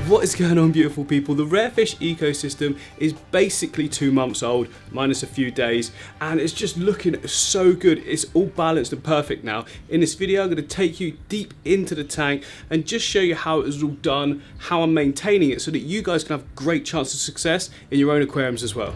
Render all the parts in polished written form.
What is going on, beautiful people? The rare fish ecosystem is basically 2 months old, minus a few days, and it's just looking so good. It's all balanced and perfect now. In this video, I'm going to take you deep into the tank and just show you how it was all done, how I'm maintaining it, so that you guys can have great chance of success in your own aquariums as well.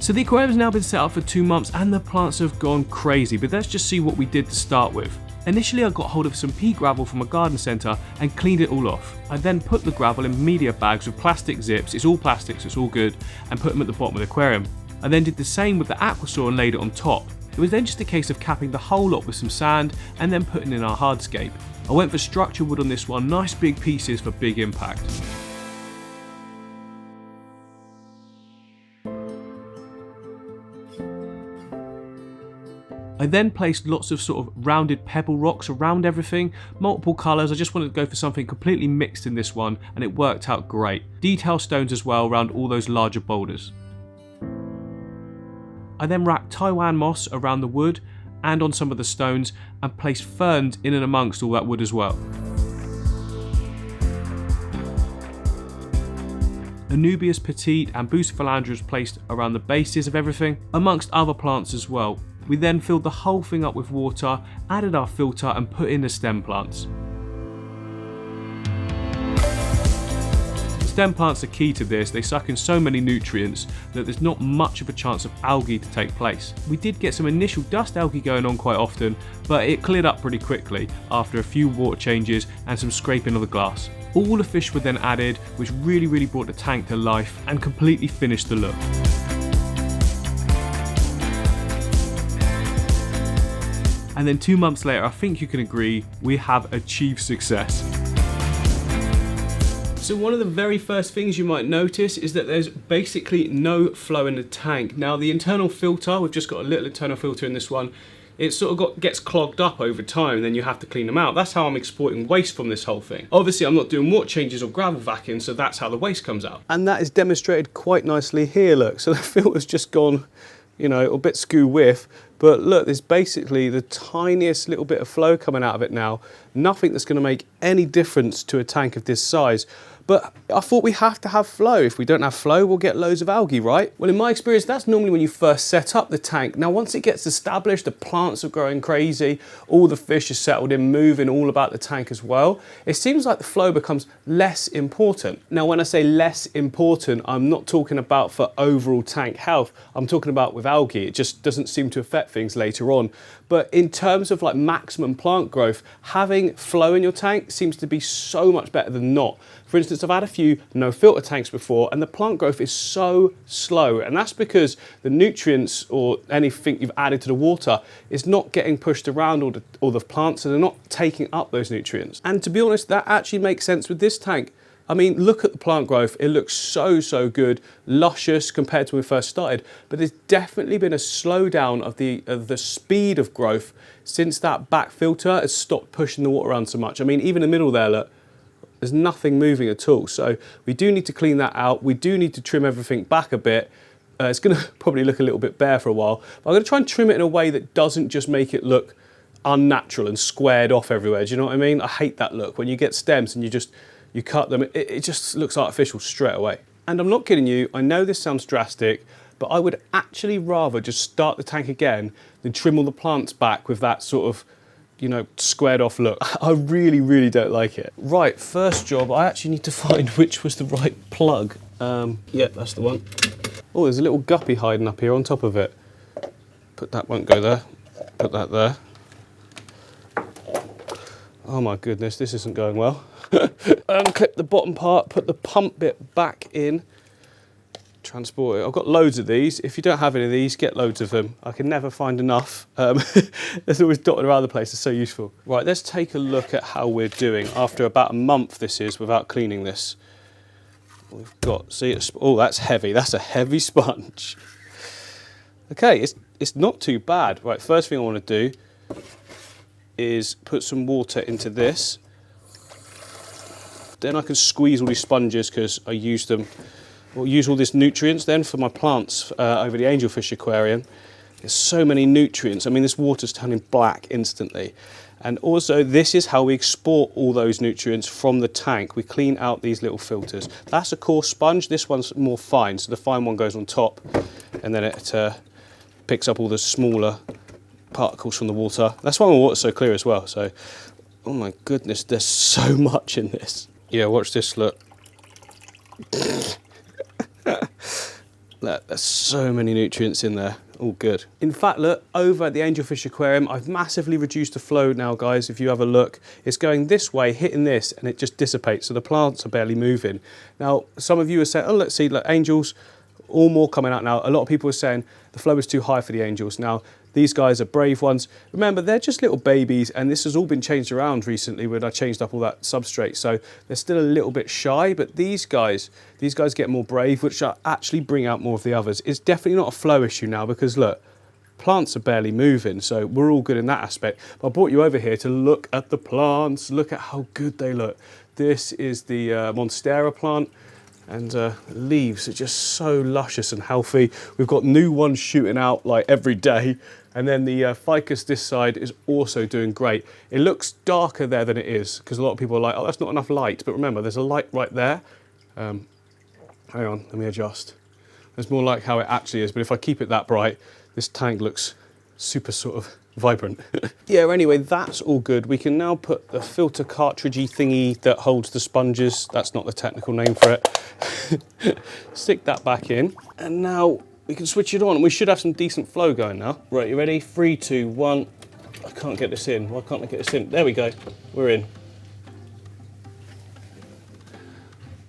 So the aquarium's now been set up for 2 months and the plants have gone crazy, but let's just see what we did to start with. Initially I got hold of some pea gravel from a garden centre and cleaned it all off. I then put the gravel in media bags with plastic zips, it's all plastic so it's all good, and put them at the bottom of the aquarium. I then did the same with the aquasaur and laid it on top. It was then just a case of capping the whole lot with some sand and then putting in our hardscape. I went for structure wood on this one, nice big pieces for big impact. I then placed lots of sort of rounded pebble rocks around everything, multiple colours. I just wanted to go for something completely mixed in this one and it worked out great. Detail stones as well around all those larger boulders. I then wrapped Taiwan moss around the wood and on some of the stones and placed ferns in and amongst all that wood as well. Anubias petite and bucephalandra was placed around the bases of everything, amongst other plants as well. We then filled the whole thing up with water, added our filter and put in the stem plants. The stem plants are key to this. They suck in so many nutrients that there's not much of a chance of algae to take place. We did get some initial dust algae going on quite often, but it cleared up pretty quickly after a few water changes and some scraping of the glass. All the fish were then added, which really brought the tank to life and completely finished the look. And then 2 months later, I think you can agree, we have achieved success. So one of the very first things you might notice is that there's basically no flow in the tank. Now the internal filter, we've just got a little internal filter in this one, it sort of gets clogged up over time, and then you have to clean them out. That's how I'm exploiting waste from this whole thing. Obviously I'm not doing water changes or gravel vacuum, so that's how the waste comes out. And that is demonstrated quite nicely here, look. So the filter's just gone, you know, a bit skew whiff, but look, there's basically the tiniest little bit of flow coming out of it now. Nothing that's going to make any difference to a tank of this size. But I thought we have to have flow. If we don't have flow, we'll get loads of algae, right? Well, in my experience, that's normally when you first set up the tank. Now, once it gets established, the plants are growing crazy, all the fish are settled in, moving all about the tank as well, it seems like the flow becomes less important. Now, when I say less important, I'm not talking about for overall tank health. I'm talking about with algae. It just doesn't seem to affect things later on. But in terms of like maximum plant growth, having flow in your tank seems to be so much better than not. For instance, I've had a few no filter tanks before and the plant growth is so slow, and that's because the nutrients or anything you've added to the water is not getting pushed around all the plants, so they're not taking up those nutrients. And to be honest, that actually makes sense with this tank. I mean, look at the plant growth. It looks so good, luscious compared to when we first started, but there's definitely been a slowdown of the speed of growth since that back filter has stopped pushing the water around so much. I mean, even in the middle there, look, there's nothing moving at all. So we do need to clean that out. We do need to trim everything back a bit. It's going to probably look a little bit bare for a while, but I'm going to try and trim it in a way that doesn't just make it look unnatural and squared off everywhere. Do you know what I mean? I hate that look. When you get stems and you cut them, it just looks artificial straight away. And I'm not kidding you, I know this sounds drastic, but I would actually rather just start the tank again than trim all the plants back with that sort of, you know, squared off look. I really don't like it. Right, first job, I actually need to find which was the right plug. Yeah, that's the one. Oh, there's a little guppy hiding up here on top of it. That won't go there, put that there. Oh my goodness, this isn't going well. Unclip the bottom part, put the pump bit back in, transport it. I've got loads of these. If you don't have any of these, get loads of them. I can never find enough. There's always dotted around the place. It's so useful. Right, let's take a look at how we're doing after about a month this is without cleaning this. We've got, see, oh, that's heavy. That's a heavy sponge. Okay, it's not too bad. Right, first thing I want to do is put some water into this. Then I can squeeze all these sponges because I use them. I'll use all these nutrients then for my plants over the Angelfish Aquarium. There's so many nutrients. I mean, this water's turning black instantly. And also, this is how we export all those nutrients from the tank. We clean out these little filters. That's a coarse sponge. This one's more fine, so the fine one goes on top, and then it picks up all the smaller particles from the water. That's why my water's so clear as well. So, oh my goodness, there's so much in this. Yeah, watch this, look. Look, there's so many nutrients in there. All good. In fact, look, over at the Angelfish Aquarium, I've massively reduced the flow now, guys. If you have a look, it's going this way, hitting this, and it just dissipates. So the plants are barely moving. Now, some of you are saying, oh, let's see, look, angels, all more coming out now. A lot of people are saying the flow is too high for the angels. Now, these guys are brave ones. Remember, they're just little babies, and this has all been changed around recently when I changed up all that substrate. So they're still a little bit shy, but these guys get more brave, which actually bring out more of the others. It's definitely not a flow issue now because look, plants are barely moving, so we're all good in that aspect. But I brought you over here to look at the plants. Look at how good they look. This is the Monstera plant. And leaves are just so luscious and healthy. We've got new ones shooting out like every day. And then the ficus this side is also doing great. It looks darker there than it is because a lot of people are like, oh, that's not enough light. But remember, there's a light right there. Hang on, let me adjust. It's more like how it actually is. But if I keep it that bright, this tank looks super sort of vibrant. Yeah, anyway, that's all good. We can now put the filter cartridgey thingy that holds the sponges. That's not the technical name for it. Stick that back in. And now we can switch it on. We should have some decent flow going now. Right, you ready? 3, 2, 1. I can't get this in. Why can't I get this in? There we go. We're in.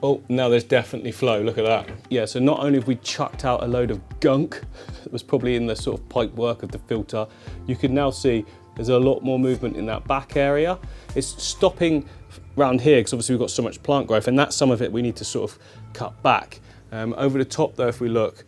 Oh, now there's definitely flow. Look at that. Yeah, so not only have we chucked out a load of gunk that was probably in the sort of pipe work of the filter, you can now see there's a lot more movement in that back area. It's stopping around here because obviously we've got so much plant growth, and that's some of it we need to sort of cut back. Over the top though, if we look,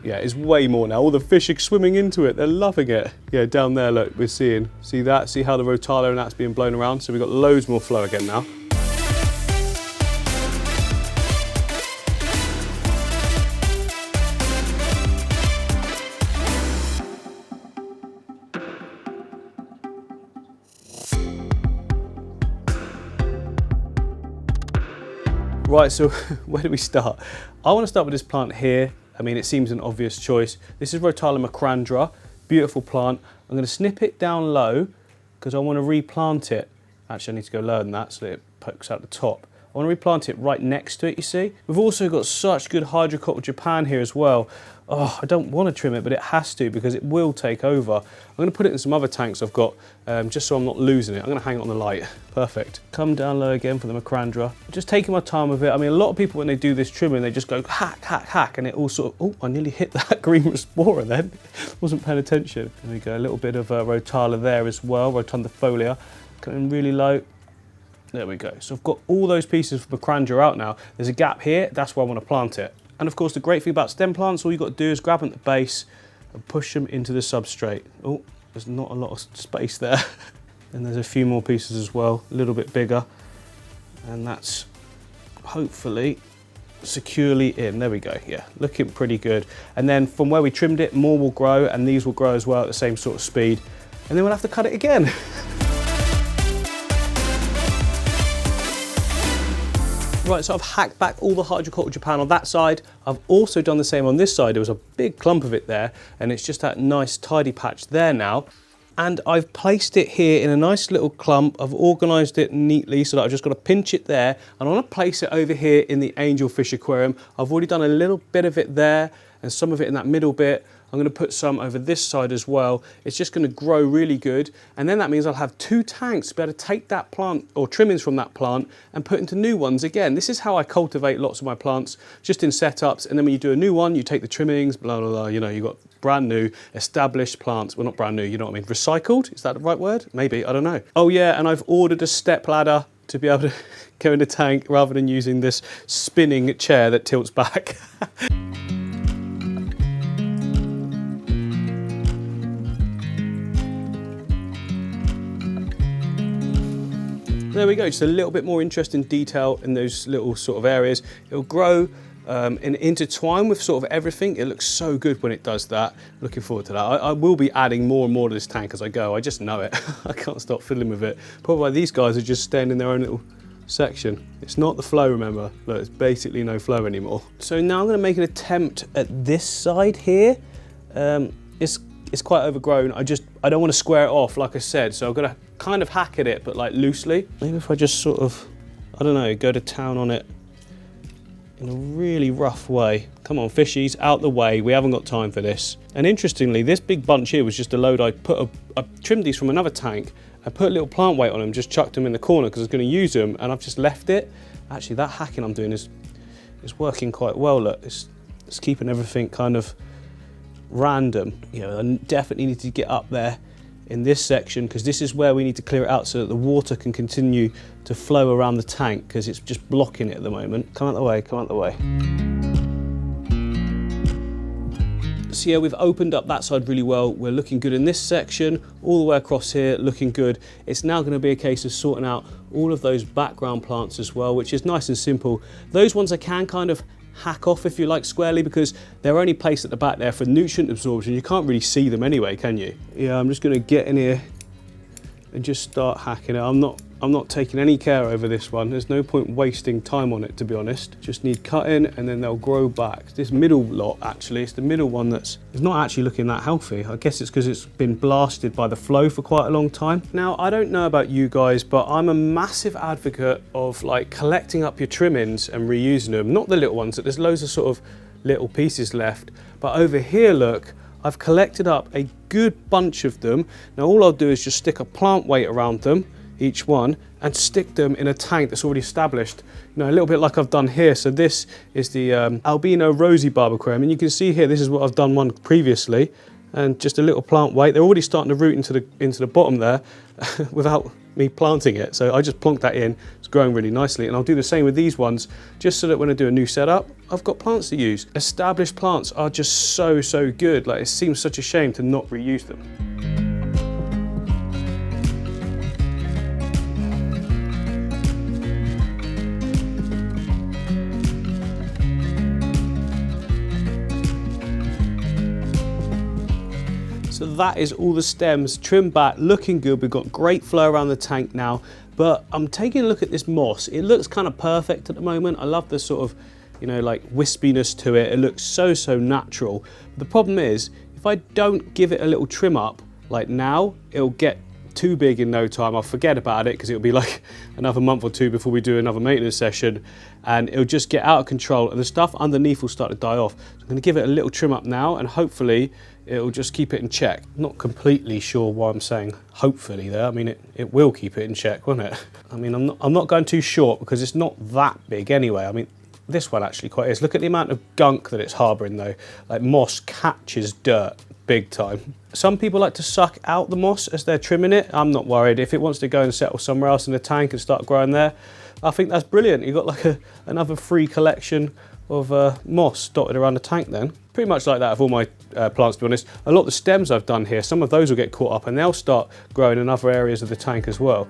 yeah, it's way more now. All the fish are swimming into it. They're loving it. Yeah, down there, look, we're seeing. See that? See how the rotala and that's being blown around? So we've got loads more flow again now. Right, so where do we start? I want to start with this plant here. I mean, it seems an obvious choice. This is Rotala macrandra, beautiful plant. I'm going to snip it down low because I want to replant it. Actually, I need to go lower than that so that it pokes out the top. I want to replant it right next to it, you see. We've also got such good hydroculture Japan here as well. Oh, I don't want to trim it, but it has to because it will take over. I'm going to put it in some other tanks I've got just so I'm not losing it. I'm going to hang it on the light. Perfect. Come down low again for the macrandra. Just taking my time with it. I mean, a lot of people when they do this trimming, they just go hack, hack, hack, and it all sort of, oh, I nearly hit that green Respora then. Wasn't paying attention. There we go, a little bit of Rotala there as well, rotundifolia. Coming really low. There we go. So I've got all those pieces of macrandra out now. There's a gap here, that's where I want to plant it. And of course, the great thing about stem plants, all you've got to do is grab them at the base and push them into the substrate. Oh, there's not a lot of space there. And there's a few more pieces as well, a little bit bigger. And that's hopefully securely in. There we go, yeah, looking pretty good. And then from where we trimmed it, more will grow, and these will grow as well at the same sort of speed. And then we'll have to cut it again. Right, so I've hacked back all the hydroculture Japan on that side. I've also done the same on this side. There was a big clump of it there, and it's just that nice tidy patch there now. And I've placed it here in a nice little clump. I've organised it neatly so that I've just got to pinch it there. And I want to place it over here in the Angelfish Aquarium. I've already done a little bit of it there and some of it in that middle bit. I'm going to put some over this side as well. It's just going to grow really good. And then that means I'll have 2 tanks to be able to take that plant or trimmings from that plant and put into new ones again. This is how I cultivate lots of my plants, just in setups. And then when you do a new one, you take the trimmings, blah, blah, blah. You know, you've got brand new, established plants. Well, not brand new, you know what I mean? Recycled? Is that the right word? Maybe, I don't know. Oh yeah, and I've ordered a step ladder to be able to go in the tank rather than using this spinning chair that tilts back. There we go, just a little bit more interest in detail in those little sort of areas. It'll grow and intertwine with sort of everything. It looks so good when it does that. Looking forward to that. I will be adding more and more to this tank as I go. I just know it. I can't stop fiddling with it. Probably these guys are just staying in their own little section. It's not the flow, remember. Look, it's basically no flow anymore. So now I'm going to make an attempt at this side here. It's quite overgrown. I don't want to square it off, like I said, so I'm going to kind of hack at it, but like loosely. Maybe if I just sort of, I don't know, go to town on it in a really rough way. Come on, fishies, out the way. We haven't got time for this. And interestingly, this big bunch here was just a load I trimmed these from another tank. I put a little plant weight on them, just chucked them in the corner because I was going to use them, and I've just left it. Actually, that hacking I'm doing is working quite well. Look, it's keeping everything kind of random. You know, I definitely need to get up there in this section because this is where we need to clear it out so that the water can continue to flow around the tank because it's just blocking it at the moment. Come out the way, come out the way. So yeah, we've opened up that side really well. We're looking good in this section, all the way across here, looking good. It's now going to be a case of sorting out all of those background plants as well, which is nice and simple. Those ones I can kind of hack off, if you like, squarely, because they're only placed at the back there for nutrient absorption. You can't really see them anyway, can you? Yeah, I'm just going to get in here and just start hacking it. I'm not taking any care over this one. There's no point wasting time on it, to be honest. Just need cutting and then they'll grow back. This middle lot, actually, it's the middle one that's not actually looking that healthy. I guess it's because it's been blasted by the flow for quite a long time. Now, I don't know about you guys, but I'm a massive advocate of like collecting up your trimmings and reusing them. Not the little ones, there's loads of sort of little pieces left. But over here, look, I've collected up a good bunch of them. Now, all I'll do is just stick a plant weight around them, each one, and stick them in a tank that's already established, you know, a little bit like I've done here. So this is the albino rosy barb aquarium, and you can see here, this is what I've done one previously, and just a little plant weight. They're already starting to root into the bottom there without me planting it. So I just plonked that in. It's growing really nicely, and I'll do the same with these ones, just so that when I do a new setup, I've got plants to use. Established plants are just so good. Like, it seems such a shame to not reuse them. So that is all the stems trimmed back, looking good. We've got great flow around the tank now, but I'm taking a look at this moss. It looks kind of perfect at the moment. I love the sort of, you know, like wispiness to it. It looks so natural. But the problem is, if I don't give it a little trim up, like now, it'll get too big in no time. I'll forget about it because it'll be like another month or two before we do another maintenance session, and it'll just get out of control and the stuff underneath will start to die off. So I'm going to give it a little trim up now, and hopefully it'll just keep it in check. Not completely sure why I'm saying hopefully there. I mean, it will keep it in check, won't it? I mean, I'm not going too short because it's not that big anyway. I mean, this one actually quite is. Look at the amount of gunk that it's harbouring though. Like, moss catches dirt big time. Some people like to suck out the moss as they're trimming it. I'm not worried. If it wants to go and settle somewhere else in the tank and start growing there, I think that's brilliant. You've got like another free collection of moss dotted around the tank then. Pretty much like that of all my plants, to be honest. A lot of the stems I've done here, some of those will get caught up and they'll start growing in other areas of the tank as well.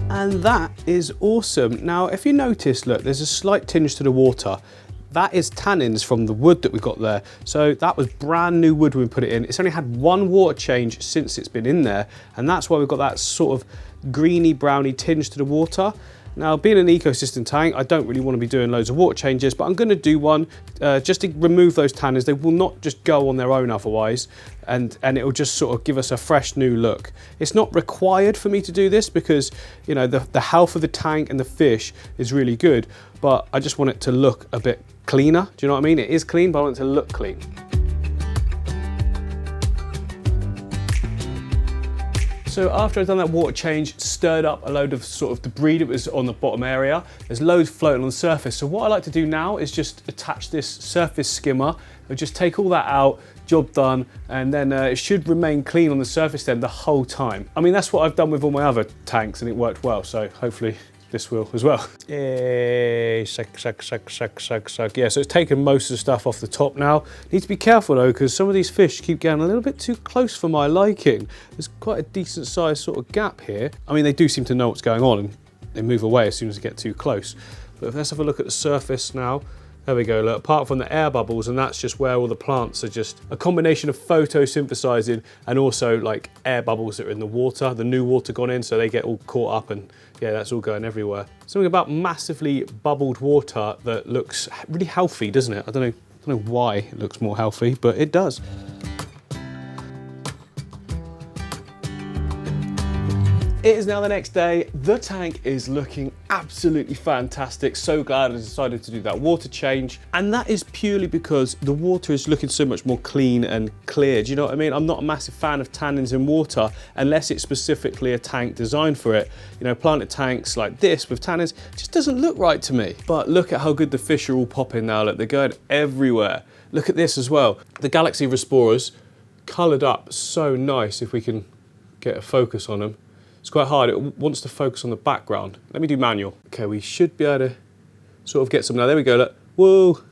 And that is awesome. Now, if you notice, look, there's a slight tinge to the water. That is tannins from the wood that we got there. So that was brand new wood when we put it in. It's only had one water change since it's been in there, and that's why we've got that sort of greeny browny tinge to the water. Now, being an ecosystem tank, I don't really want to be doing loads of water changes, but I'm going to do one just to remove those tannins. They will not just go on their own otherwise, and it will just sort of give us a fresh new look. It's not required for me to do this because, you know, the health of the tank and the fish is really good, but I just want it to look a bit cleaner. Do you know what I mean? It is clean, but I want it to look clean. So after I've done that water change, stirred up a load of sort of debris that was on the bottom area. There's loads floating on the surface. So what I like to do now is just attach this surface skimmer. I'll just take all that out, job done, and then it should remain clean on the surface then the whole time. I mean, that's what I've done with all my other tanks and it worked well. So hopefully this will as well. Suck. Yeah, so it's taken most of the stuff off the top now. Need to be careful though, because some of these fish keep getting a little bit too close for my liking. There's quite a decent sized sort of gap here. I mean, they do seem to know what's going on and they move away as soon as they get too close. But let's have a look at the surface now. There we go, look, apart from the air bubbles, and that's just where all the plants are just a combination of photosynthesizing and also like air bubbles that are in the water, the new water gone in, so they get all caught up and yeah, that's all going everywhere. Something about massively bubbled water that looks really healthy, doesn't it? I don't know why it looks more healthy, but it does. It is now the next day. The tank is looking absolutely fantastic. So glad I decided to do that water change. And that is purely because the water is looking so much more clean and clear. Do you know what I mean? I'm not a massive fan of tannins in water unless it's specifically a tank designed for it. You know, planted tanks like this with tannins just doesn't look right to me. But look at how good the fish are all popping now. Look, they're going everywhere. Look at this as well. The Galaxy Resporas coloured up so nice if we can get a focus on them. It's quite hard, it wants to focus on the background. Let me do manual. Okay, we should be able to sort of get some now. There we go, look, whoa.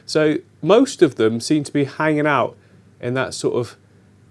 So most of them seem to be hanging out in that sort of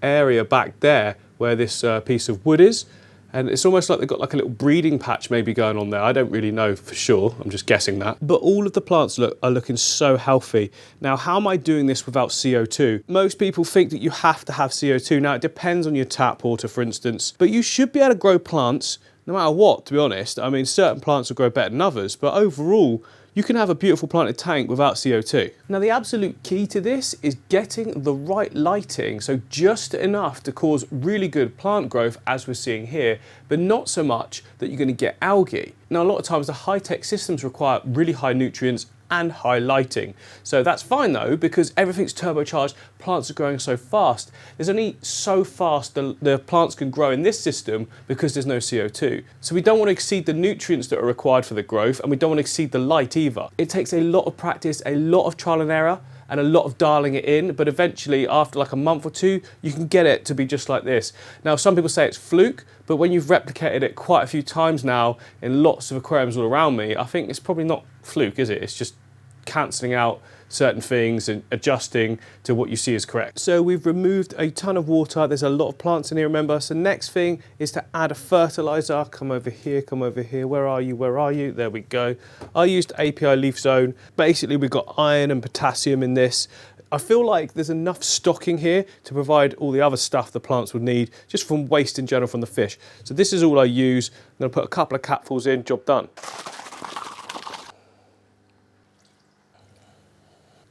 area back there where this piece of wood is. And it's almost like they've got like a little breeding patch maybe going on there. I don't really know for sure, I'm just guessing that. But all of the plants are looking so healthy. Now, how am I doing this without CO2? Most people think that you have to have CO2. Now, it depends on your tap water, for instance, but you should be able to grow plants no matter what, to be honest. I mean, certain plants will grow better than others, but overall, you can have a beautiful planted tank without CO2. Now, the absolute key to this is getting the right lighting, so just enough to cause really good plant growth, as we're seeing here, but not so much that you're going to get algae. Now, a lot of times the high-tech systems require really high nutrients and high lighting. So that's fine though, because everything's turbocharged, plants are growing so fast. There's only so fast the plants can grow in this system because there's no CO2. So we don't want to exceed the nutrients that are required for the growth, and we don't want to exceed the light either. It takes a lot of practice, a lot of trial and error, and a lot of dialing it in, but eventually after like a month or two, you can get it to be just like this. Now, some people say it's fluke, but when you've replicated it quite a few times now in lots of aquariums all around me, I think it's probably not fluke, is it? It's just cancelling out certain things and adjusting to what you see is correct. So we've removed a ton of water. There's a lot of plants in here, remember. So next thing is to add a fertilizer. Come over here, come over here. Where are you? Where are you? There we go. I used API Leaf Zone. Basically, we've got iron and potassium in this. I feel like there's enough stocking here to provide all the other stuff the plants would need, just from waste in general from the fish. So this is all I use. I'm gonna put a couple of capfuls in, job done.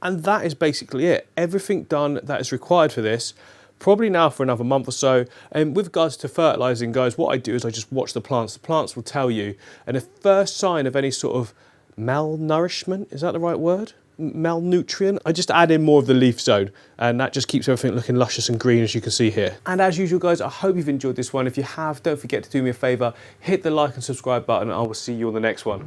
And that is basically it. Everything done that is required for this, probably now for another month or so. And with regards to fertilising, guys, what I do is I just watch the plants. The plants will tell you. And the first sign of any sort of malnourishment, is that the right word? Malnutrient, I just add in more of the leaf zone, and that just keeps everything looking luscious and green, as you can see here. And as usual, guys, I hope you've enjoyed this one. If you have, don't forget to do me a favour, hit the like and subscribe button, and I will see you on the next one.